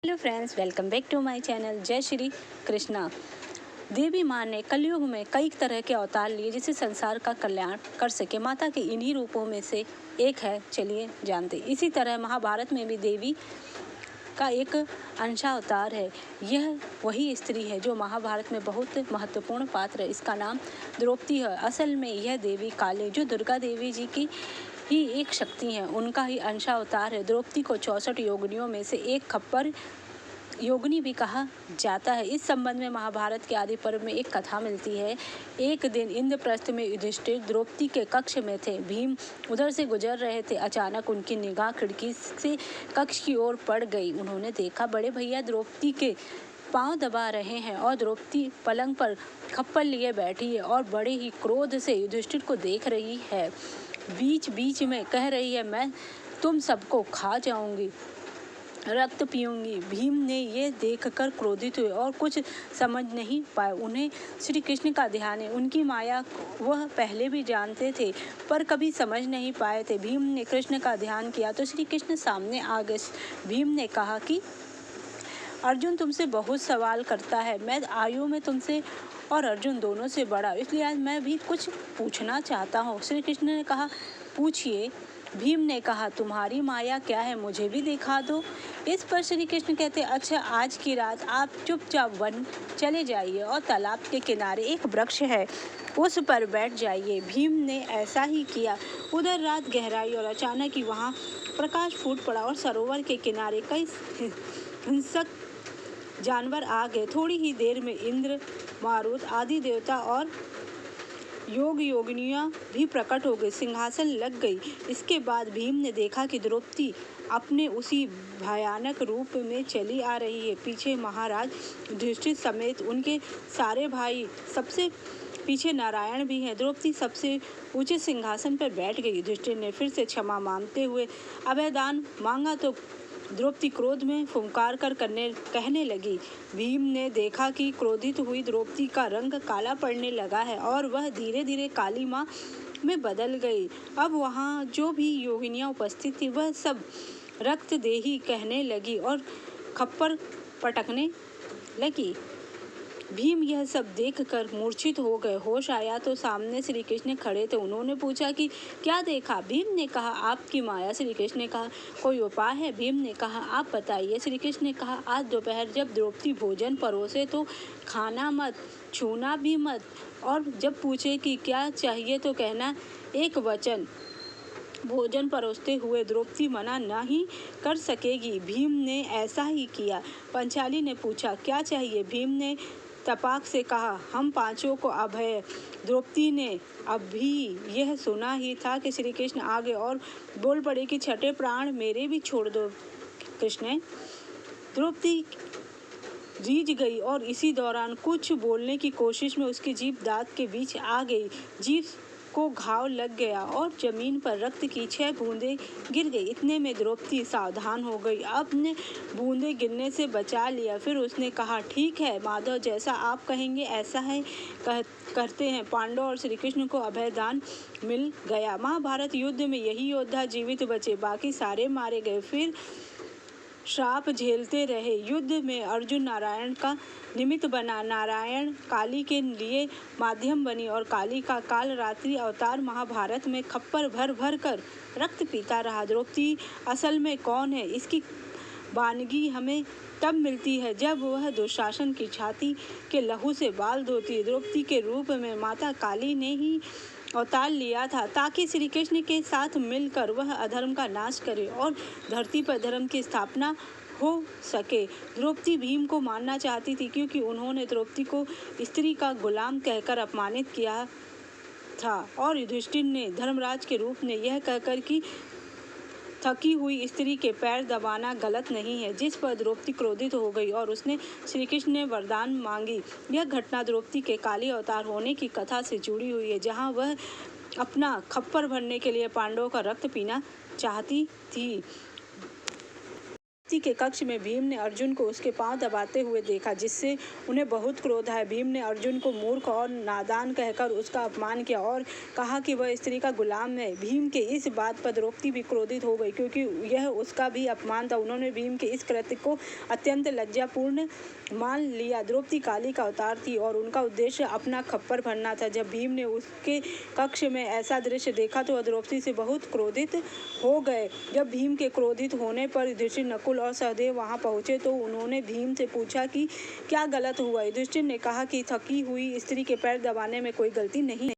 Hello friends, welcome back to my channel. जय श्री कृष्णा। देवी माँ ने कलयुग में कई तरह के अवतार लिए जिससे संसार का कल्याण कर सके। माता के इन्हीं रूपों में से एक है, चलिए जानते। इसी तरह महाभारत में भी देवी का एक अंशावतार है। यह वही स्त्री है जो महाभारत में बहुत महत्वपूर्ण पात्र है। इसका नाम द्रौपदी है। असल में यह देवी काली, जो दुर्गा देवी जी की ही एक शक्ति है, उनका ही अंशावतार है। द्रौपदी को 64 योगिनियों में से एक खप्पर योगिनी भी कहा जाता है। इस संबंध में महाभारत के आदि पर्व में एक कथा मिलती है। एक दिन इंद्रप्रस्थ में युधिष्ठिर द्रौपदी के कक्ष में थे। भीम उधर से गुजर रहे थे। अचानक उनकी निगाह खिड़की से कक्ष की ओर पड़ गई। उन्होंने देखा बड़े भैया द्रौपदी के पांव दबा रहे हैं और द्रौपदी पलंग पर खप्पर लिए बैठी है और बड़े ही क्रोध से युधिष्ठिर को देख रही है। बीच बीच में कह रही है, मैं तुम सबको खा जाऊंगी, रक्त पीऊंगी। भीम ने ये देखकर क्रोधित हुए और कुछ समझ नहीं पाए। उन्हें श्री कृष्ण का ध्यान है, उनकी माया वह पहले भी जानते थे पर कभी समझ नहीं पाए थे। भीम ने कृष्ण का ध्यान किया तो श्री कृष्ण सामने आ गए। भीम ने कहा कि अर्जुन तुमसे बहुत सवाल करता है। मैं आयु में तुमसे और अर्जुन दोनों से बड़ा, इसलिए आज मैं भी कुछ पूछना चाहता हूँ। श्री कृष्ण ने कहा, पूछिए। भीम ने कहा, तुम्हारी माया क्या है, मुझे भी दिखा दो। इस पर श्री कृष्ण कहते, अच्छा आज की रात आप चुपचाप वन चले जाइए और तालाब के किनारे एक वृक्ष है, उस पर बैठ जाइए। भीम ने ऐसा ही किया। उधर रात गहराई और अचानक ही वहाँ प्रकाश फूट पड़ा और सरोवर के किनारे कई हिंसक जानवर आ गए। थोड़ी ही देर में इंद्र, मारुत आदि देवता और योग योगिनियाँ भी प्रकट हो गई। सिंहासन लग गई। इसके बाद भीम ने देखा कि द्रौपदी अपने उसी भयानक रूप में चली आ रही है। पीछे महाराज युधिष्ठिर समेत उनके सारे भाई, सबसे पीछे नारायण भी हैं। द्रौपदी सबसे ऊंचे सिंहासन पर बैठ गई। युधिष्ठिर ने फिर से क्षमा मांगते हुए अभयदान मांगा तो द्रौपदी क्रोध में फुंकार कर कहने लगी। भीम ने देखा कि क्रोधित हुई द्रौपदी का रंग काला पड़ने लगा है और वह धीरे धीरे काली माँ में बदल गई। अब वहाँ जो भी योगिनियाँ उपस्थित थी वह सब रक्तदेही कहने लगी और खप्पर पटकने लगी। भीम यह सब देखकर मूर्छित हो गए। होश आया तो सामने श्री कृष्ण खड़े थे। उन्होंने पूछा कि क्या देखा? भीम ने कहा, आपकी माया। श्री कृष्ण ने कहा, कोई उपाय है? भीम ने कहा, आप बताइए। श्री कृष्ण ने कहा, आज दोपहर जब द्रौपदी भोजन परोसे तो खाना मत, छूना भी मत, और जब पूछे कि क्या चाहिए तो कहना एक वचन। भोजन परोसते हुए द्रौपदी मना नहीं कर सकेगी। भीम ने ऐसा ही किया। पंचाली ने पूछा, क्या चाहिए? भीम ने तपाक से कहा, हम पांचों को अभय। द्रौपदी ने अभी यह सुना ही था कि श्री कृष्ण आ गए और बोल पड़े कि छठे प्राण मेरे भी छोड़ दो कृष्ण। द्रौपदी रीझ गई और इसी दौरान कुछ बोलने की कोशिश में उसकी जीभ दांत के बीच आ गई। जीभ को घाव लग गया और जमीन पर रक्त की 6 बूंदें गिर गई। इतने में द्रौपदी सावधान हो गई, अपने बूंदें गिरने से बचा लिया। फिर उसने कहा, ठीक है माधव, जैसा आप कहेंगे ऐसा है करते हैं। पांडव और श्री कृष्ण को अभयदान मिल गया। महाभारत युद्ध में यही योद्धा जीवित बचे, बाकी सारे मारे गए, फिर श्राप झेलते रहे। युद्ध में अर्जुन नारायण का निमित्त बना, नारायण काली के लिए माध्यम बनी और काली का काल रात्रि अवतार महाभारत में खप्पर भर भर कर रक्त पीता रहा। द्रौपदी असल में कौन है, इसकी वानगी हमें तब मिलती है जब वह दुशासन की छाती के लहू से बाल धोती है। द्रौपदी के रूप में माता काली ने ही अवतार लिया था ताकि श्री कृष्ण के साथ मिलकर वह अधर्म का नाश करे और धरती पर धर्म की स्थापना हो सके। द्रौपदी भीम को मारना चाहती थी क्योंकि उन्होंने द्रौपदी को स्त्री का गुलाम कहकर अपमानित किया था और युधिष्ठिर ने धर्मराज के रूप में यह कहकर कि थकी हुई स्त्री के पैर दबाना गलत नहीं है, जिस पर द्रौपदी क्रोधित हो गई और उसने श्री कृष्ण ने वरदान मांगी। यह घटना द्रौपदी के काली अवतार होने की कथा से जुड़ी हुई है, जहां वह अपना खप्पर भरने के लिए पांडवों का रक्त पीना चाहती थी। द्रौपदी के कक्ष में भीम ने अर्जुन को उसके पांव दबाते हुए देखा, जिससे उन्हें बहुत क्रोध आया। भीम ने अर्जुन को मूर्ख और नादान कहकर उसका अपमान किया और कहा कि वह स्त्री का गुलाम है। भीम के इस बात पर द्रौपदी भी क्रोधित हो गई, क्योंकि यह उसका भी अपमान था। उन्होंने भीम के इस कृत्य को अत्यंत लज्जापूर्ण मान लिया। द्रौपदी काली का अवतार थी और उनका उद्देश्य अपना खप्पर भरना था। जब भीम ने उसके कक्ष में ऐसा दृश्य देखा तो वह द्रौपदी से बहुत क्रोधित हो गए। जब भीम के क्रोधित होने पर युधिष्ठिर, नकुल और सहदेव वहां पहुंचे तो उन्होंने भीम से पूछा कि क्या गलत हुआ। युधिष्ठिर ने कहा कि थकी हुई स्त्री के पैर दबाने में कोई गलती नहीं है।